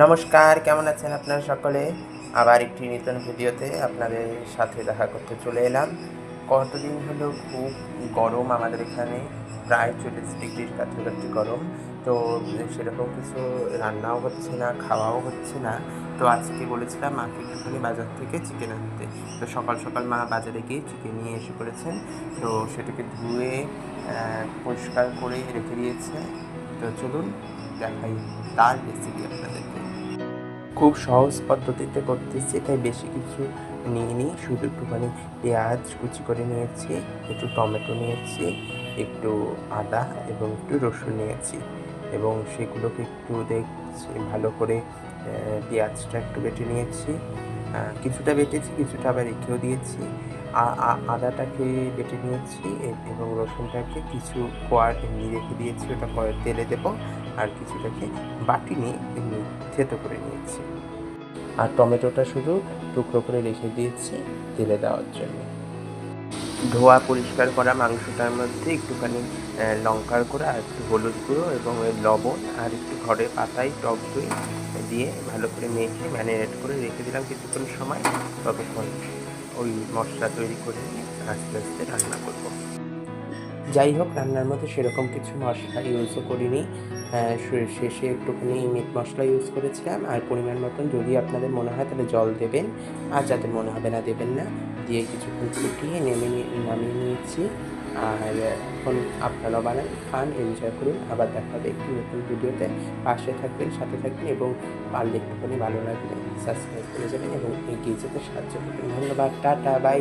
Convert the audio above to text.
নমস্কার, কেমন আছেন আপনারা সকলে? আবার একটি নতুন ভিডিওতে আপনাদের সাথে দেখা করতে চলে এলাম। কতদিন হলো খুব গরম আমাদের এখানে, প্রায় 40 ডিগ্রির কাছাকাছি গরম। তো সেরকম কিছু রান্নাও হচ্ছে না, খাওয়াও হচ্ছে না। তো আজকে বলেছিলাম মাকে একটুখানি বাজার থেকে চিকেন আনতে। তো সকাল, সকাল মা বাজারে গিয়ে চিকেন নিয়ে এসে পড়েছেন। তো সেটাকে ধুয়ে পরিষ্কার করে রেখে দিয়েছে। তো চলুন দেখাই তার রেসিপি আপনাদেরকে। খুব সহজ পদ্ধতিতে করতেছি, তাই বেশি কিছু নিইনি। শুধু একটুখানি পেঁয়াজ কুচি করে নিয়েছি, একটু টমেটো নিয়েছি, একটু আদা এবং একটু রসুন নিয়েছি এবং সেগুলোকে একটু দেখছি ভালো করে। পেঁয়াজটা একটু বেটে নিয়েছি, কিছুটা বেটেছি, কিছুটা আবার রেখেও দিয়েছি। আদাটাকে বেটে নিয়েছি এবং রসুনটাকে কিছু কোয়া এমনি রেখে দিয়েছি, ওটা পরে তেলে দেবো। আর কিছুটাকে বাটিনি, এমনি থেঁতো করে নিয়েছি। আর টমেটোটা শুধু টুকরো করে রেখে দিয়েছি তেলে দেওয়ার জন্য। ধোয়া পরিষ্কার করা মাংসটার মধ্যে একটুখানি লঙ্কার গুঁড়ো আর একটু হলুদ গুঁড়ো এবং ওই লবণ আর একটু ঘরের পাতায় টক দই দিয়ে ভালো করে মেখে ম্যারিনেট করে রেখে দিলাম কিছুক্ষণ সময়। ততক্ষণ ওই মশলা তৈরি করে নিয়ে আস্তে আস্তে রান্না করব। যাই হোক, রান্নার মধ্যে সেরকম কিছু মশলা ইউজও করিনি। শেষে একটুখানি মিট মশলা ইউজ করেছিলাম। আর পরিমাণ মতন যদি আপনাদের মনে হয় তাহলে জল দেবেন, আর যাদের মনে হবে না দেবেন না। দিয়ে কিছুক্ষণ ফুটিয়ে নামিয়ে নিয়েছি। আর এখন আপনারাও বানান, খান, এনজয় করুন। আবার দেখা হবে একটি নতুন ভিডিওতে। পাশে থাকবেন, সাথে থাকবেন এবং পারলে একটুখানি ভালো লাগলে সাবস্ক্রাইব করে যাবেন এবং এগিয়ে যেতে সাহায্য করবেন। ধন্যবাদ, টাটা, বাই।